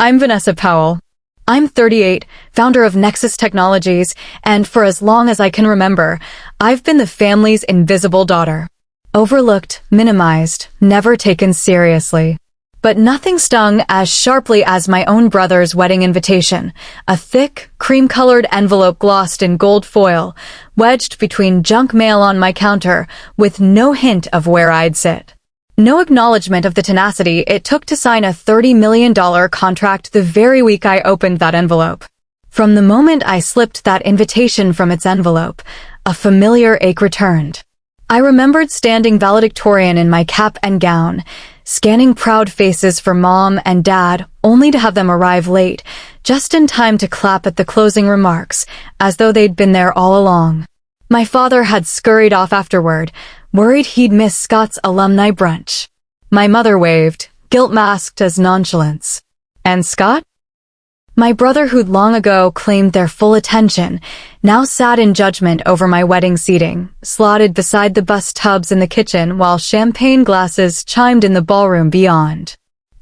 I'm Vanessa Powell. I'm 38, founder of Nexus Technologies, and for as long as I can remember, I've been the family's invisible daughter. Overlooked, minimized, never taken seriously. But nothing stung as sharply as my own brother's wedding invitation, a thick, cream-colored envelope glossed in gold foil, wedged between junk mail on my counter, with no hint of where I'd sit. No acknowledgement of the tenacity it took to sign a $30 million contract the very week I opened that envelope. From the moment I slipped that invitation from its envelope, a familiar ache returned. I remembered standing valedictorian in my cap and gown, scanning proud faces for Mom and Dad, only to have them arrive late, just in time to clap at the closing remarks, as though they'd been there all along. My father had scurried off afterward, worried he'd miss Scott's alumni brunch. My mother waved, guilt masked as nonchalance. And Scott? My brother, who'd long ago claimed their full attention, now sat in judgment over my wedding seating, slotted beside the bus tubs in the kitchen while champagne glasses chimed in the ballroom beyond.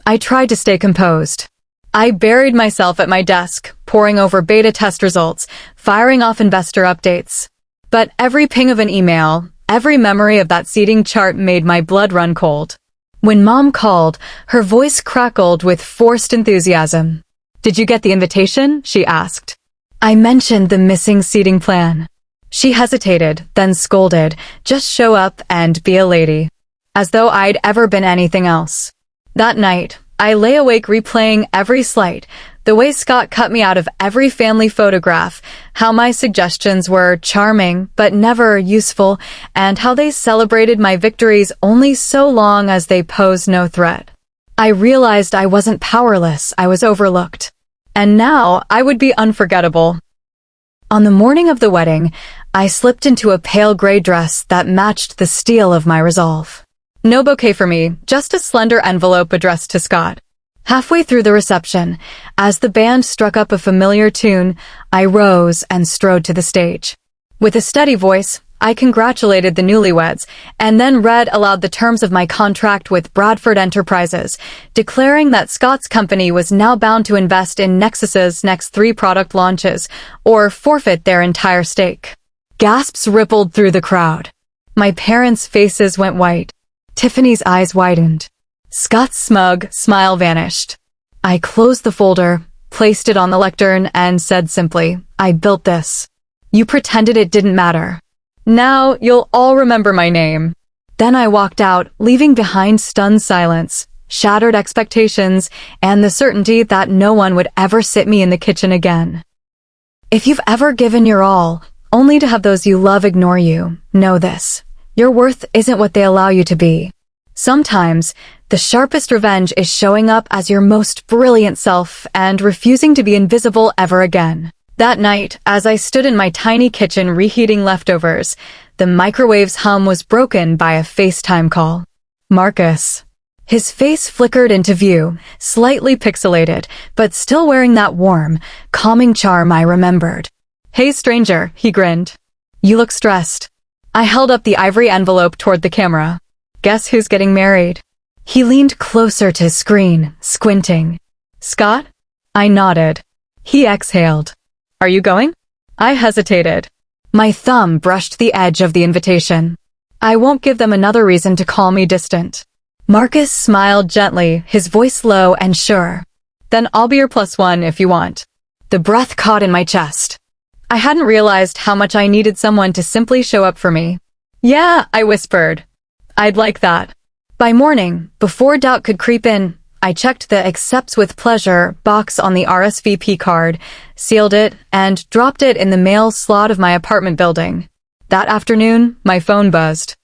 I tried to stay composed. I buried myself at my desk, poring over beta test results, firing off investor updates. But every ping of an email, every memory of that seating chart made my blood run cold. When Mom called, her voice crackled with forced enthusiasm. "Did you get the invitation?" she asked. I mentioned the missing seating plan. She hesitated, then scolded, "Just show up and be a lady." As though I'd ever been anything else. That night, I lay awake replaying every slight, the way Scott cut me out of every family photograph, how my suggestions were charming but never useful, and how they celebrated my victories only so long as they posed no threat. I realized I wasn't powerless, I was overlooked. And now I would be unforgettable. On the morning of the wedding, I slipped into a pale gray dress that matched the steel of my resolve. No bouquet for me, just a slender envelope addressed to Scott. Halfway through the reception, as the band struck up a familiar tune, I rose and strode to the stage. With a steady voice, I congratulated the newlyweds, and then read aloud the terms of my contract with Bradford Enterprises, declaring that Scott's company was now bound to invest in Nexus's next 3 product launches, or forfeit their entire stake. Gasps rippled through the crowd. My parents' faces went white. Tiffany's eyes widened. Scott's smug smile vanished. I closed the folder, placed it on the lectern, and said simply, "I built this. You pretended it didn't matter. Now you'll all remember my name." Then I walked out, leaving behind stunned silence, shattered expectations, and the certainty that no one would ever sit me in the kitchen again. If you've ever given your all, only to have those you love ignore you, know this. Your worth isn't what they allow you to be. Sometimes, the sharpest revenge is showing up as your most brilliant self and refusing to be invisible ever again. That night, as I stood in my tiny kitchen reheating leftovers, the microwave's hum was broken by a FaceTime call. Marcus. His face flickered into view, slightly pixelated, but still wearing that warm, calming charm I remembered. "Hey stranger," he grinned. "You look stressed." I held up the ivory envelope toward the camera. "Guess who's getting married?" He leaned closer to his screen, squinting. "Scott?" I nodded. He exhaled. "Are you going?" I hesitated. My thumb brushed the edge of the invitation. "I won't give them another reason to call me distant." Marcus smiled gently, his voice low and sure. "Then I'll be your +1 if you want." The breath caught in my chest. I hadn't realized how much I needed someone to simply show up for me. "Yeah," I whispered. "I'd like that." By morning, before doubt could creep in, I checked the accepts with pleasure box on the RSVP card, sealed it, and dropped it in the mail slot of my apartment building. That afternoon, my phone buzzed.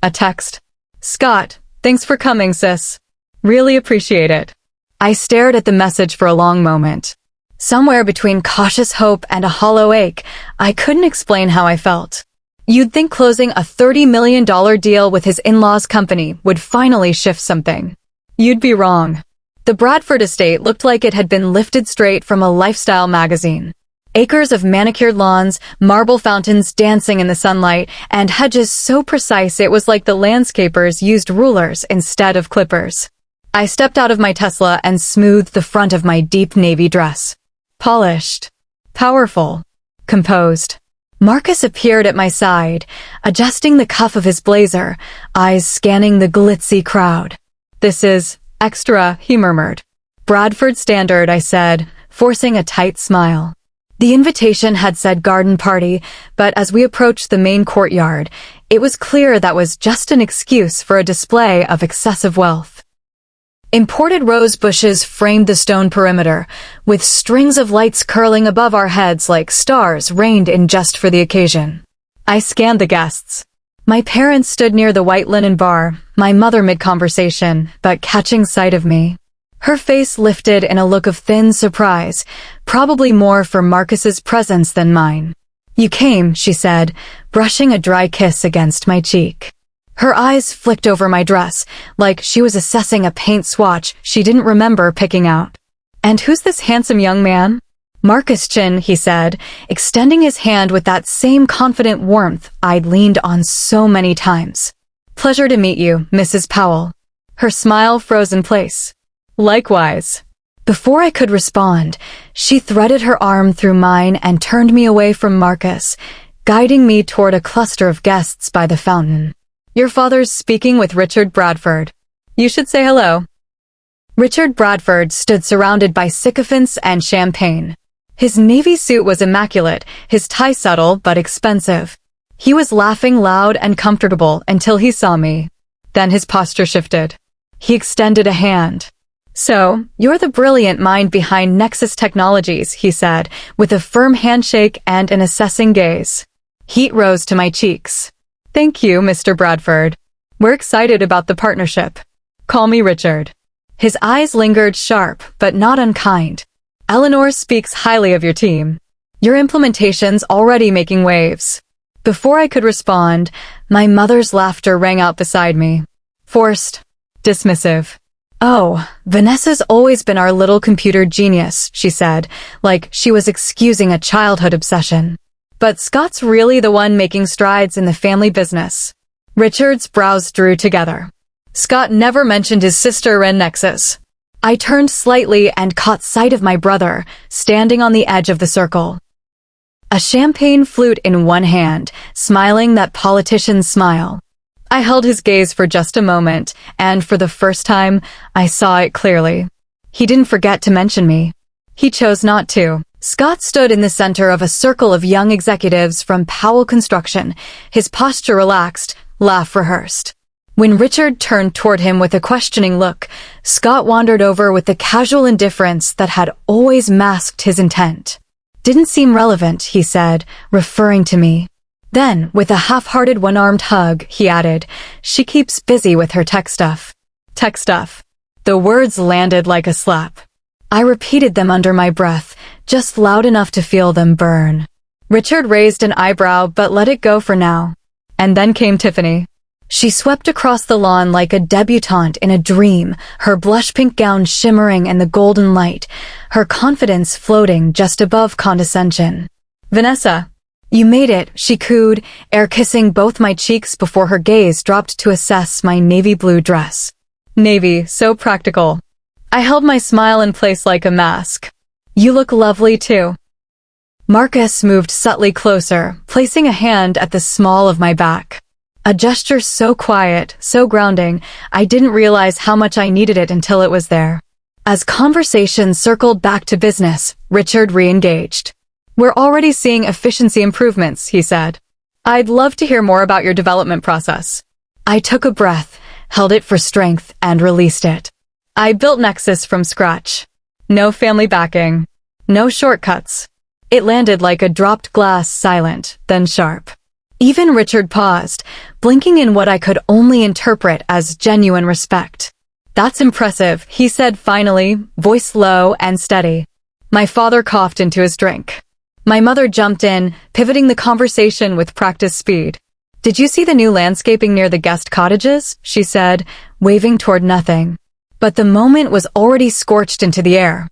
A text. "Scott, thanks for coming, sis. Really appreciate it." I stared at the message for a long moment. Somewhere between cautious hope and a hollow ache, I couldn't explain how I felt. You'd think closing a $30 million deal with his in-laws' company would finally shift something. You'd be wrong. The Bradford estate looked like it had been lifted straight from a lifestyle magazine. Acres of manicured lawns, marble fountains dancing in the sunlight, and hedges so precise it was like the landscapers used rulers instead of clippers. I stepped out of my Tesla and smoothed the front of my deep navy dress. Polished. Powerful. Composed. Marcus appeared at my side, adjusting the cuff of his blazer, eyes scanning the glitzy crowd. "This is extra," he murmured. "Bradford Standard," I said, forcing a tight smile. The invitation had said garden party, but as we approached the main courtyard, it was clear that was just an excuse for a display of excessive wealth. Imported rose bushes framed the stone perimeter, with strings of lights curling above our heads like stars rained in just for the occasion. I scanned the guests. My parents stood near the white linen bar, my mother mid-conversation, but catching sight of me. Her face lifted in a look of thin surprise, probably more for Marcus's presence than mine. "You came," she said, brushing a dry kiss against my cheek. Her eyes flicked over my dress, like she was assessing a paint swatch she didn't remember picking out. "And who's this handsome young man?" "Marcus Chin," he said, extending his hand with that same confident warmth I'd leaned on so many times. "Pleasure to meet you, Mrs. Powell." Her smile froze in place. "Likewise." Before I could respond, she threaded her arm through mine and turned me away from Marcus, guiding me toward a cluster of guests by the fountain. "Your father's speaking with Richard Bradford. You should say hello." Richard Bradford stood surrounded by sycophants and champagne. His navy suit was immaculate, his tie subtle but expensive. He was laughing loud and comfortable until he saw me. Then his posture shifted. He extended a hand. "So, you're the brilliant mind behind Nexus Technologies," he said, with a firm handshake and an assessing gaze. Heat rose to my cheeks. "Thank you, Mr. Bradford. We're excited about the partnership. Call me Richard." His eyes lingered sharp, but not unkind. "Eleanor speaks highly of your team. Your implementation's already making waves." Before I could respond, my mother's laughter rang out beside me. Forced. Dismissive. "Oh, Vanessa's always been our little computer genius," she said, like she was excusing a childhood obsession. "But Scott's really the one making strides in the family business." Richard's brows drew together. "Scott never mentioned his sister in Nexus." I turned slightly and caught sight of my brother, standing on the edge of the circle. A champagne flute in one hand, smiling that politician's smile. I held his gaze for just a moment, and for the first time, I saw it clearly. He didn't forget to mention me. He chose not to. Scott stood in the center of a circle of young executives from Powell Construction, his posture relaxed, laugh rehearsed. When Richard turned toward him with a questioning look, Scott wandered over with the casual indifference that had always masked his intent. "Didn't seem relevant," he said, referring to me. Then, with a half-hearted one-armed hug, he added, "She keeps busy with her tech stuff." Tech stuff. The words landed like a slap. I repeated them under my breath, just loud enough to feel them burn. Richard raised an eyebrow but let it go for now. And then came Tiffany. She swept across the lawn like a debutante in a dream, her blush-pink gown shimmering in the golden light, her confidence floating just above condescension. "Vanessa, you made it," she cooed, air-kissing both my cheeks before her gaze dropped to assess my navy blue dress. Navy, so practical. I held my smile in place like a mask. "You look lovely too." Marcus moved subtly closer, placing a hand at the small of my back. A gesture so quiet, so grounding, I didn't realize how much I needed it until it was there. As conversation circled back to business, Richard re-engaged. "We're already seeing efficiency improvements," he said. "I'd love to hear more about your development process." I took a breath, held it for strength, and released it. I built Nexus from scratch. No family backing. No shortcuts. It landed like a dropped glass, silent, then sharp. Even Richard paused, blinking in what I could only interpret as genuine respect. "That's impressive," he said finally, voice low and steady. My father coughed into his drink. My mother jumped in, pivoting the conversation with practice speed. "Did you see the new landscaping near the guest cottages?" she said, waving toward nothing. But the moment was already scorched into the air.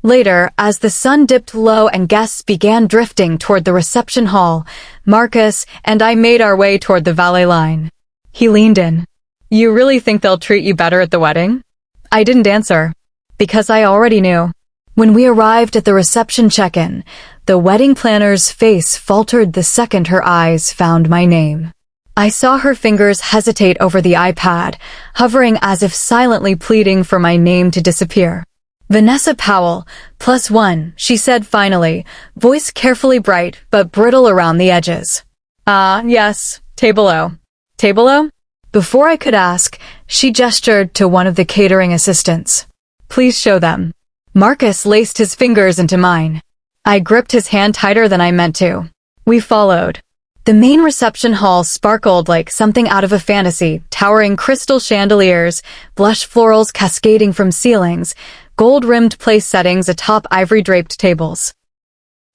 Later, as the sun dipped low and guests began drifting toward the reception hall, Marcus and I made our way toward the valet line. He leaned in. "You really think they'll treat you better at the wedding?" I didn't answer, because I already knew. When we arrived at the reception check-in, the wedding planner's face faltered the second her eyes found my name. I saw her fingers hesitate over the iPad, hovering as if silently pleading for my name to disappear. Vanessa Powell, +1, she said finally, voice carefully bright but brittle around the edges. Yes, Table O. Table O? Before I could ask, she gestured to one of the catering assistants. Please show them. Marcus laced his fingers into mine. I gripped his hand tighter than I meant to. We followed. The main reception hall sparkled like something out of a fantasy, towering crystal chandeliers, blush florals cascading from ceilings, gold-rimmed place settings atop ivory-draped tables.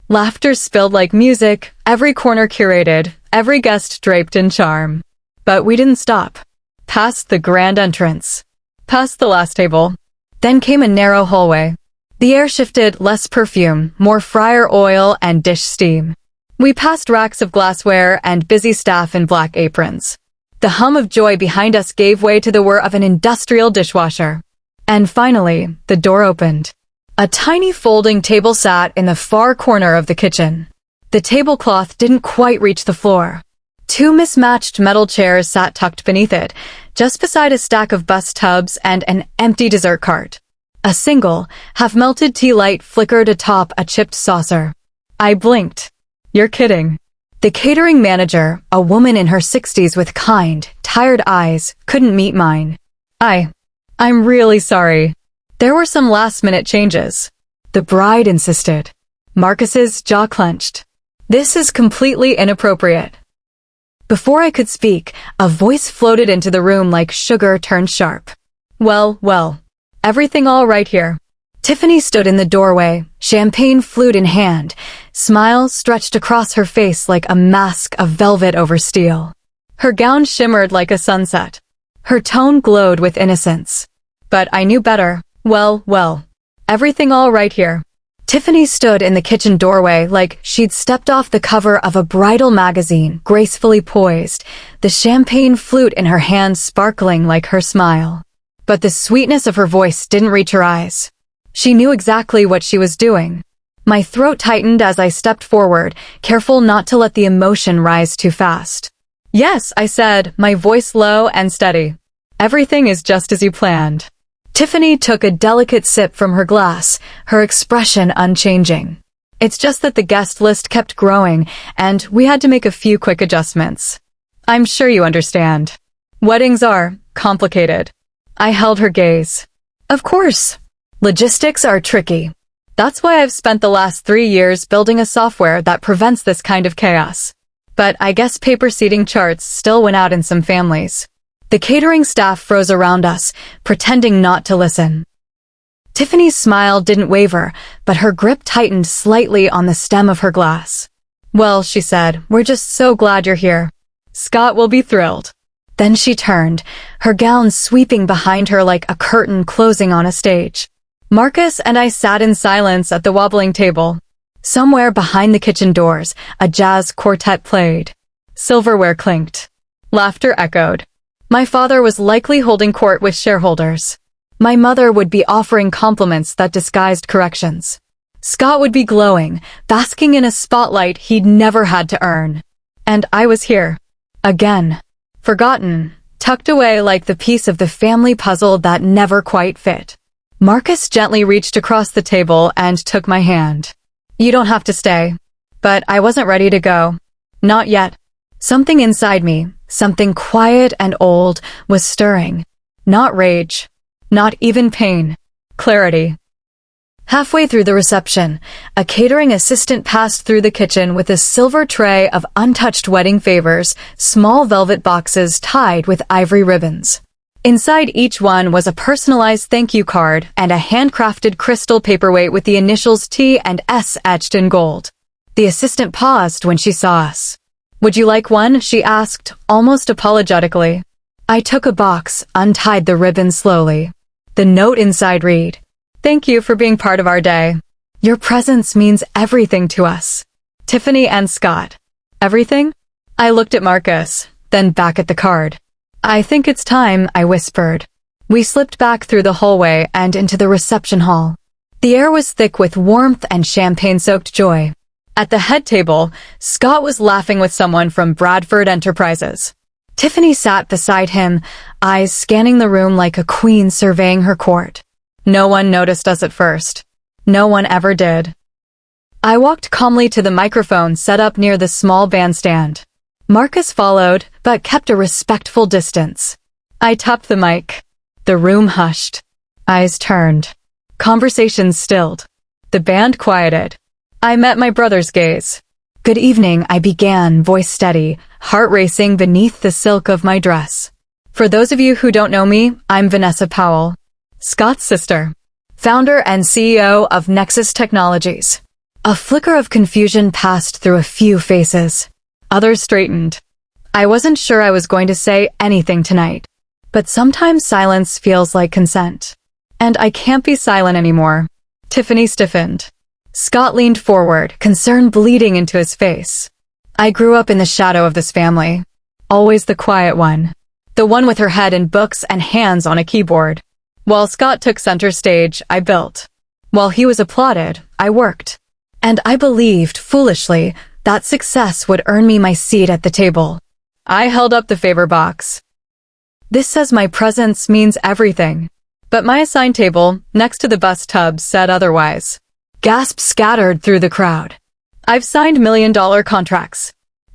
Laughter spilled like music, every corner curated, every guest draped in charm. But we didn't stop. Past the grand entrance. Past the last table. Then came a narrow hallway. The air shifted, less perfume, more fryer oil and dish steam. We passed racks of glassware and busy staff in black aprons. The hum of joy behind us gave way to the whir of an industrial dishwasher. And finally, the door opened. A tiny folding table sat in the far corner of the kitchen. The tablecloth didn't quite reach the floor. Two mismatched metal chairs sat tucked beneath it, just beside a stack of bus tubs and an empty dessert cart. A single, half-melted tea light flickered atop a chipped saucer. I blinked. You're kidding. The catering manager, a woman in her 60s with kind, tired eyes, couldn't meet mine. I'm really sorry. There were some last-minute changes. The bride insisted. Marcus's jaw clenched. This is completely inappropriate. Before I could speak, a voice floated into the room like sugar turned sharp. Well, everything all right here? Tiffany stood in the doorway, champagne flute in hand, smile stretched across her face like a mask of velvet over steel. Her gown shimmered like a sunset. Her tone glowed with innocence. But I knew better. Well, everything all right here? Tiffany stood in the kitchen doorway like she'd stepped off the cover of a bridal magazine, gracefully poised, the champagne flute in her hand sparkling like her smile. But the sweetness of her voice didn't reach her eyes. She knew exactly what she was doing. My throat tightened as I stepped forward, careful not to let the emotion rise too fast. Yes, I said, my voice low and steady. Everything is just as you planned. Tiffany took a delicate sip from her glass, her expression unchanging. It's just that the guest list kept growing, and we had to make a few quick adjustments. I'm sure you understand. Weddings are complicated. I held her gaze. Of course. Logistics are tricky. That's why I've spent the last 3 years building a software that prevents this kind of chaos. But I guess paper seating charts still went out in some families. The catering staff froze around us, pretending not to listen. Tiffany's smile didn't waver, but her grip tightened slightly on the stem of her glass. Well, she said, we're just so glad you're here. Scott will be thrilled. Then she turned, her gown sweeping behind her like a curtain closing on a stage. Marcus and I sat in silence at the wobbling table. Somewhere behind the kitchen doors, a jazz quartet played. Silverware clinked. Laughter echoed. My father was likely holding court with shareholders. My mother would be offering compliments that disguised corrections. Scott would be glowing, basking in a spotlight he'd never had to earn. And I was here. Again. Forgotten. Tucked away like the piece of the family puzzle that never quite fit. Marcus gently reached across the table and took my hand. You don't have to stay. But I wasn't ready to go. Not yet. Something inside me, something quiet and old, was stirring. Not rage. Not even pain. Clarity. Halfway through the reception, a catering assistant passed through the kitchen with a silver tray of untouched wedding favors, small velvet boxes tied with ivory ribbons. Inside each one was a personalized thank you card and a handcrafted crystal paperweight with the initials T and S etched in gold. The assistant paused when she saw us. Would you like one? She asked, almost apologetically. I took a box, untied the ribbon slowly. The note inside read, "Thank you for being part of our day. Your presence means everything to us. Tiffany and Scott." Everything? I looked at Marcus, then back at the card. I think it's time, I whispered. We slipped back through the hallway and into the reception hall. The air was thick with warmth and champagne-soaked joy. At the head table, Scott was laughing with someone from Bradford Enterprises. Tiffany sat beside him, eyes scanning the room like a queen surveying her court. No one noticed us at first. No one ever did. I walked calmly to the microphone set up near the small bandstand. Marcus followed, but kept a respectful distance. I tapped the mic. The room hushed. Eyes turned. Conversations stilled. The band quieted. I met my brother's gaze. "Good evening," I began, voice steady, heart racing beneath the silk of my dress. "For those of you who don't know me, I'm Vanessa Powell, Scott's sister, founder and CEO of Nexus Technologies." A flicker of confusion passed through a few faces. Others straightened. I wasn't sure I was going to say anything tonight, but sometimes silence feels like consent. And I can't be silent anymore. Tiffany stiffened. Scott leaned forward, concern bleeding into his face. I grew up in the shadow of this family. Always the quiet one. The one with her head in books and hands on a keyboard. While Scott took center stage, I built. While he was applauded, I worked. And I believed, foolishly, that success would earn me my seat at the table. I held up the favor box. "This says my presence means everything." But my assigned table, next to the bus tub, said otherwise. Gasps scattered through the crowd. I've signed million-dollar contracts.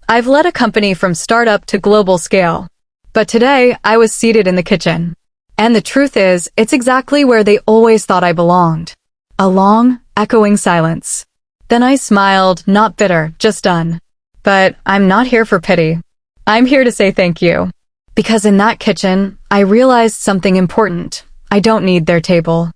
I've led a company from startup to global scale. But today, I was seated in the kitchen. And the truth is, it's exactly where they always thought I belonged. A long, echoing silence. Then I smiled, not bitter, just done. But I'm not here for pity. I'm here to say thank you. Because in that kitchen, I realized something important. I don't need their table.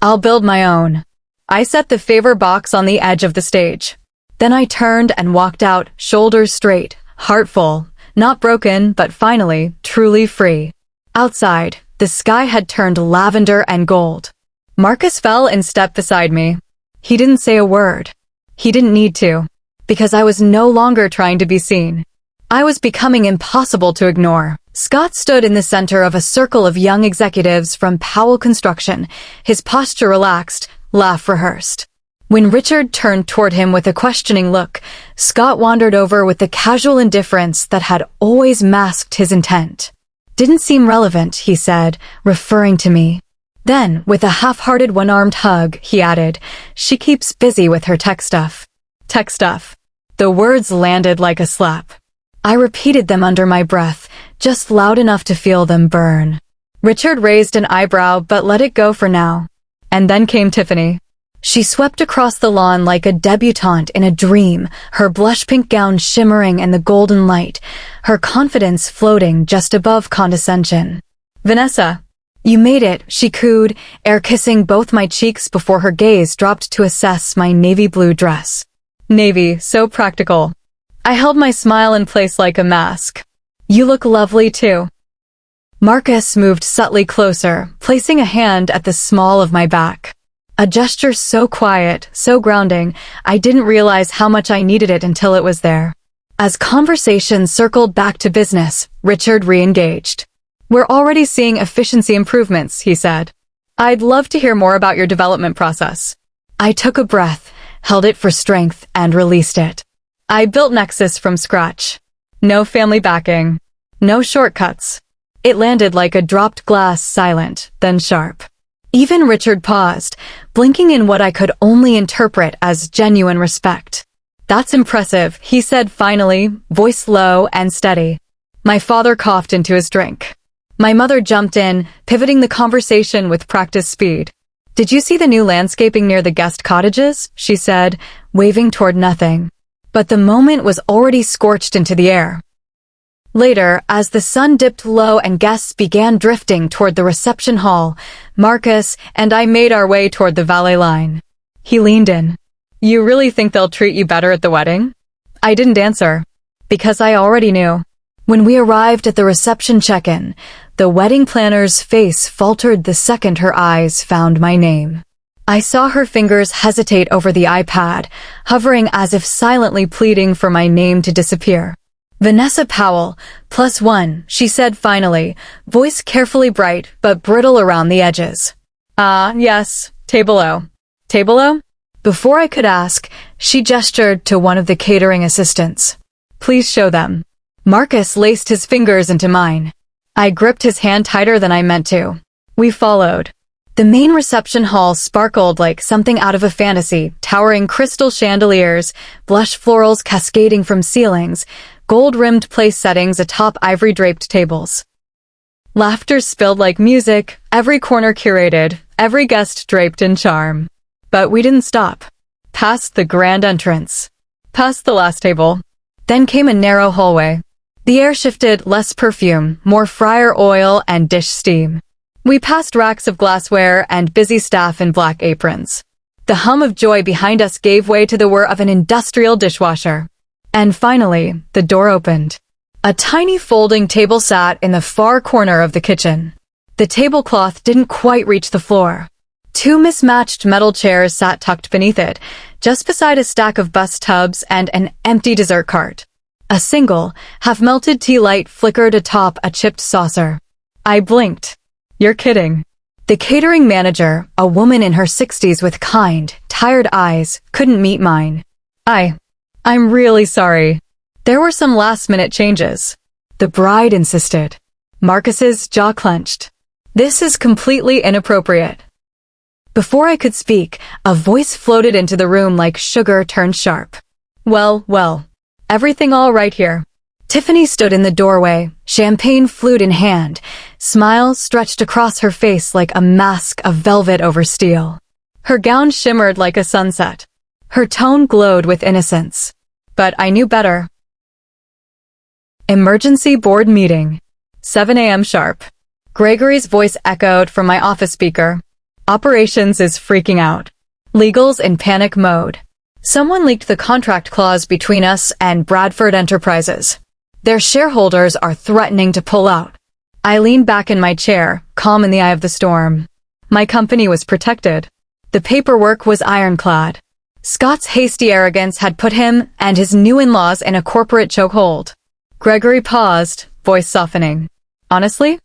I'll build my own. I set the favor box on the edge of the stage. Then I turned and walked out, shoulders straight, heart full, not broken, but finally, truly free. Outside, the sky had turned lavender and gold. Marcus fell in step beside me. He didn't say a word. He didn't need to, because I was no longer trying to be seen. I was becoming impossible to ignore. Scott stood in the center of a circle of young executives from Powell Construction, his posture relaxed, laugh rehearsed. When Richard turned toward him with a questioning look, Scott wandered over with the casual indifference that had always masked his intent. "Didn't seem relevant," he said, referring to me. Then, with a half-hearted one-armed hug, he added, "She keeps busy with her tech stuff." Tech stuff. The words landed like a slap. I repeated them under my breath, just loud enough to feel them burn. Richard raised an eyebrow but let it go for now. And then came Tiffany. She swept across the lawn like a debutante in a dream, her blush-pink gown shimmering in the golden light, her confidence floating just above condescension. "Vanessa, you made it," she cooed, air-kissing both my cheeks before her gaze dropped to assess my navy blue dress. Navy, so practical. I held my smile in place like a mask. "You look lovely too." Marcus moved subtly closer, placing a hand at the small of my back. A gesture so quiet, so grounding, I didn't realize how much I needed it until it was there. As conversation circled back to business, Richard re-engaged. "We're already seeing efficiency improvements," he said. "I'd love to hear more about your development process." I took a breath, held it for strength, and released it. I built Nexus from scratch. No family backing. No shortcuts. It landed like a dropped glass, silent, then sharp. Even Richard paused, blinking in what I could only interpret as genuine respect. "That's impressive," he said finally, voice low and steady. My father coughed into his drink. My mother jumped in, pivoting the conversation with practice speed. "Did you see the new landscaping near the guest cottages?" she said, waving toward nothing. But the moment was already scorched into the air. Later, as the sun dipped low and guests began drifting toward the reception hall, Marcus and I made our way toward the valet line. He leaned in. "You really think they'll treat you better at the wedding?" I didn't answer, because I already knew. When we arrived at the reception check-in, the wedding planner's face faltered the second her eyes found my name. I saw her fingers hesitate over the iPad, hovering as if silently pleading for my name to disappear. Vanessa Powell, +1, she said finally, voice carefully bright but brittle around the edges. Ah, yes, Table O. Table O? Before I could ask, she gestured to one of the catering assistants. Please show them. Marcus laced his fingers into mine. I gripped his hand tighter than I meant to. We followed. The main reception hall sparkled like something out of a fantasy, towering crystal chandeliers, blush florals cascading from ceilings, gold-rimmed place settings atop ivory-draped tables. Laughter spilled like music, every corner curated, every guest draped in charm. But we didn't stop. Past the grand entrance. Past the last table. Then came a narrow hallway. The air shifted, less perfume, more fryer oil and dish steam. We passed racks of glassware and busy staff in black aprons. The hum of joy behind us gave way to the whir of an industrial dishwasher. And finally, the door opened. A tiny folding table sat in the far corner of the kitchen. The tablecloth didn't quite reach the floor. Two mismatched metal chairs sat tucked beneath it, just beside a stack of bus tubs and an empty dessert cart. A single, half-melted tea light flickered atop a chipped saucer. I blinked. You're kidding. The catering manager, a woman in her 60s with kind, tired eyes, couldn't meet mine. I'm really sorry. There were some last-minute changes. The bride insisted. Marcus's jaw clenched. This is completely inappropriate. Before I could speak, a voice floated into the room like sugar turned sharp. Well, everything all right here. Tiffany stood in the doorway, champagne flute in hand, smile stretched across her face like a mask of velvet over steel. Her gown shimmered like a sunset. Her tone glowed with innocence. But I knew better. Emergency board meeting. 7 a.m. sharp. Gregory's voice echoed from my office speaker. Operations is freaking out. Legal's in panic mode. Someone leaked the contract clause between us and Bradford Enterprises. Their shareholders are threatening to pull out. I leaned back in my chair, calm in the eye of the storm. My company was protected. The paperwork was ironclad. Scott's hasty arrogance had put him and his new in-laws in a corporate chokehold. Gregory paused, voice softening. Honestly,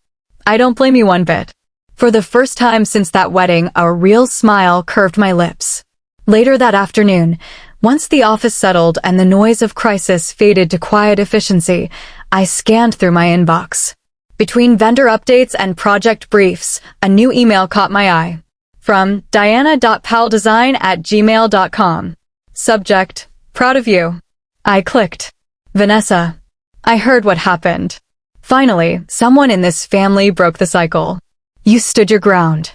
I don't blame you one bit. For the first time since that wedding, a real smile curved my lips. Later that afternoon, once the office settled and the noise of crisis faded to quiet efficiency, I scanned through my inbox. Between vendor updates and project briefs, a new email caught my eye. From diana.powelldesign@gmail.com. Subject, proud of you. I clicked. Vanessa. I heard what happened. Finally, someone in this family broke the cycle. You stood your ground.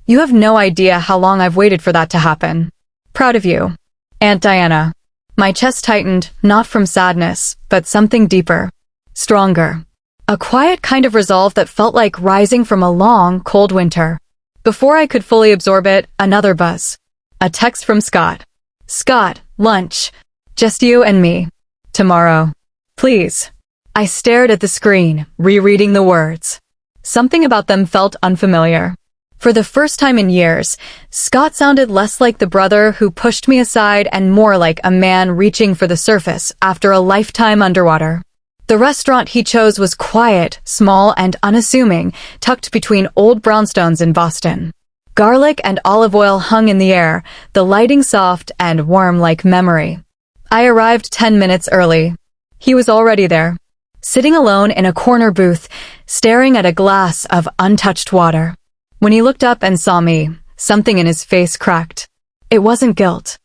You have no idea how long I've waited for that to happen. Proud of you. Aunt Diana. My chest tightened, not from sadness, but something deeper. Stronger. A quiet kind of resolve that felt like rising from a long, cold winter. Before I could fully absorb it, another buzz. A text from Scott. Scott, lunch. Just you and me. Tomorrow. Please. I stared at the screen, rereading the words. Something about them felt unfamiliar. For the first time in years, Scott sounded less like the brother who pushed me aside and more like a man reaching for the surface after a lifetime underwater. The restaurant he chose was quiet, small, and unassuming, tucked between old brownstones in Boston. Garlic and olive oil hung in the air, the lighting soft and warm like memory. I arrived 10 minutes early. He was already there, sitting alone in a corner booth, staring at a glass of untouched water. When he looked up and saw me, something in his face cracked. It wasn't guilt.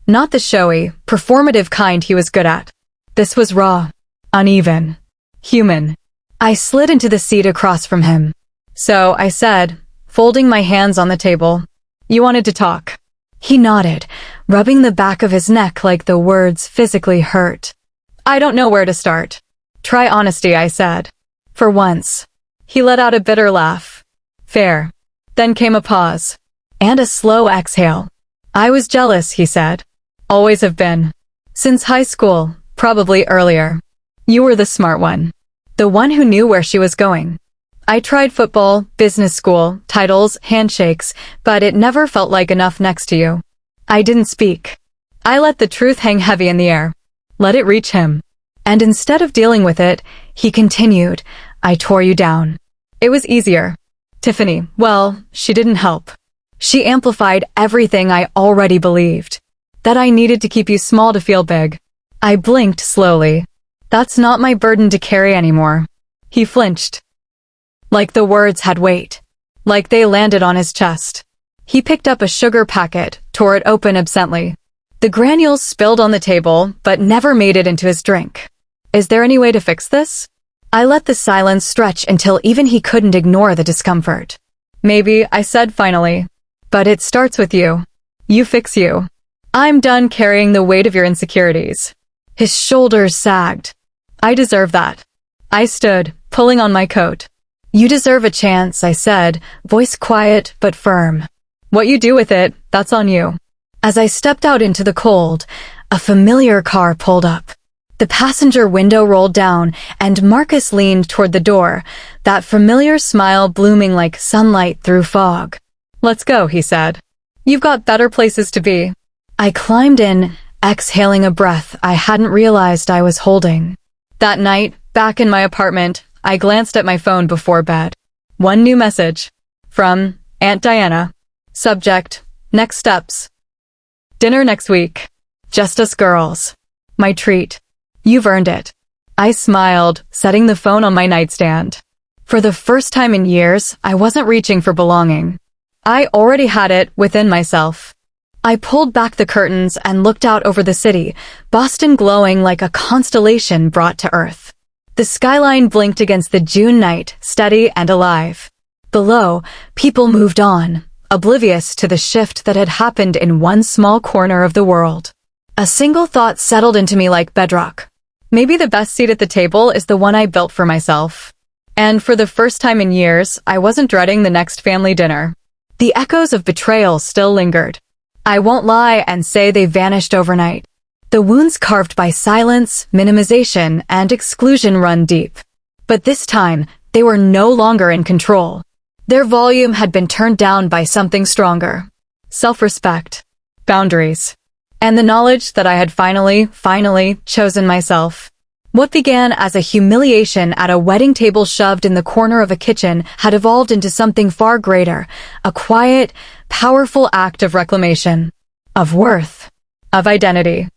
Not the showy, performative kind he was good at. This was raw, uneven, human. I slid into the seat across from him. So I said, folding my hands on the table, "You wanted to talk." He nodded, rubbing the back of his neck like the words physically hurt. "I don't know where to start." "Try honesty," I said. For once. He let out a bitter laugh. "Fair." Then came a pause. And a slow exhale. "I was jealous," he said. "Always have been. Since high school, probably earlier. You were the smart one. The one who knew where she was going. I tried football, business school, titles, handshakes, but it never felt like enough next to you." I didn't speak. I let the truth hang heavy in the air. Let it reach him. And instead of dealing with it, he continued, I tore you down. It was easier. Tiffany, well, she didn't help. She amplified everything I already believed. That I needed to keep you small to feel big. I blinked slowly. That's not my burden to carry anymore. He flinched. Like the words had weight. Like they landed on his chest. He picked up a sugar packet, tore it open absently. The granules spilled on the table, but never made it into his drink. Is there any way to fix this? I let the silence stretch until even he couldn't ignore the discomfort. Maybe, I said finally. But it starts with you. You fix you. I'm done carrying the weight of your insecurities. His shoulders sagged. I deserve that. I stood, pulling on my coat. You deserve a chance, I said, voice quiet but firm. What you do with it, that's on you. As I stepped out into the cold, a familiar car pulled up. The passenger window rolled down, and Marcus leaned toward the door, that familiar smile blooming like sunlight through fog. Let's go, he said. You've got better places to be. I climbed in, exhaling a breath I hadn't realized I was holding. That night, back in my apartment, I glanced at my phone before bed. One new message. From Aunt Diana. Subject, next steps. Dinner next week. Just us girls. My treat. You've earned it. I smiled, setting the phone on my nightstand. For the first time in years, I wasn't reaching for belonging. I already had it within myself. I pulled back the curtains and looked out over the city, Boston glowing like a constellation brought to Earth. The skyline blinked against the June night, steady and alive. Below, people moved on, oblivious to the shift that had happened in one small corner of the world. A single thought settled into me like bedrock. Maybe the best seat at the table is the one I built for myself. And for the first time in years, I wasn't dreading the next family dinner. The echoes of betrayal still lingered. I won't lie and say they vanished overnight. The wounds carved by silence, minimization, and exclusion run deep. But this time, they were no longer in control. Their volume had been turned down by something stronger. Self-respect. Boundaries. And the knowledge that I had finally chosen myself. What began as a humiliation at a wedding table shoved in the corner of a kitchen had evolved into something far greater, a quiet, powerful act of reclamation, of worth, of identity.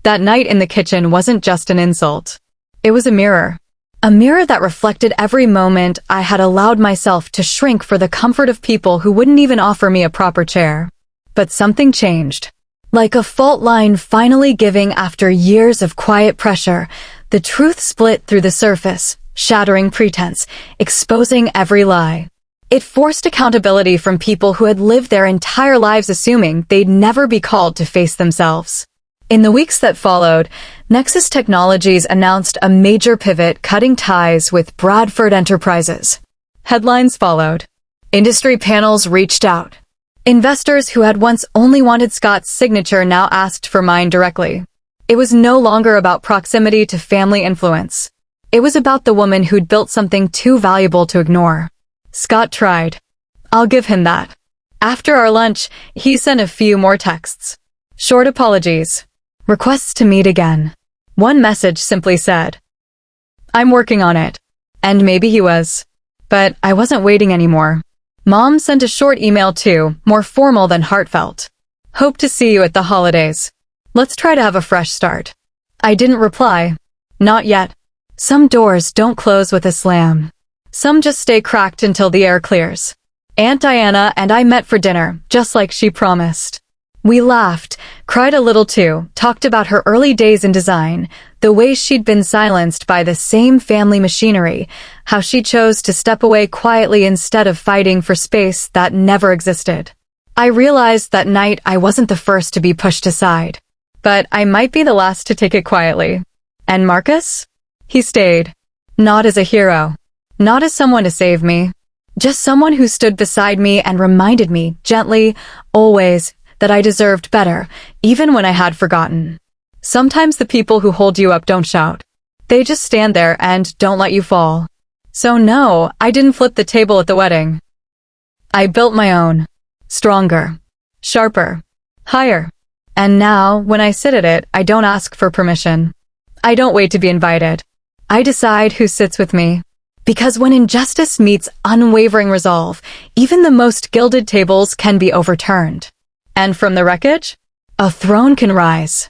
That night in the kitchen wasn't just an insult. It was a mirror that reflected every moment I had allowed myself to shrink for the comfort of people who wouldn't even offer me a proper chair. But something changed. Like a fault line finally giving after years of quiet pressure, the truth split through the surface, shattering pretense, exposing every lie. It forced accountability from people who had lived their entire lives assuming they'd never be called to face themselves. In the weeks that followed, Nexus Technologies announced a major pivot, cutting ties with Bradford Enterprises. Headlines followed. Industry panels reached out. Investors who had once only wanted Scott's signature now asked for mine directly. It was no longer about proximity to family influence. It was about the woman who'd built something too valuable to ignore. Scott tried. I'll give him that. After our lunch, he sent a few more texts. Short apologies. Requests to meet again. One message simply said, I'm working on it. And maybe he was. But I wasn't waiting anymore. Mom sent a short email too, more formal than heartfelt. Hope to see you at the holidays. Let's try to have a fresh start. I didn't reply. Not yet. Some doors don't close with a slam. Some just stay cracked until the air clears. Aunt Diana and I met for dinner, just like she promised. We laughed, cried a little too, talked about her early days in design, the way she'd been silenced by the same family machinery, how she chose to step away quietly instead of fighting for space that never existed. I realized that night I wasn't the first to be pushed aside, but I might be the last to take it quietly. And Marcus? He stayed. Not as a hero. Not as someone to save me. Just someone who stood beside me and reminded me, gently, always, that I deserved better, even when I had forgotten. Sometimes the people who hold you up don't shout. They just stand there and don't let you fall. So no, I didn't flip the table at the wedding. I built my own. Stronger. Sharper. Higher. And now, when I sit at it, I don't ask for permission. I don't wait to be invited. I decide who sits with me. Because when injustice meets unwavering resolve, even the most gilded tables can be overturned. And from the wreckage, a throne can rise.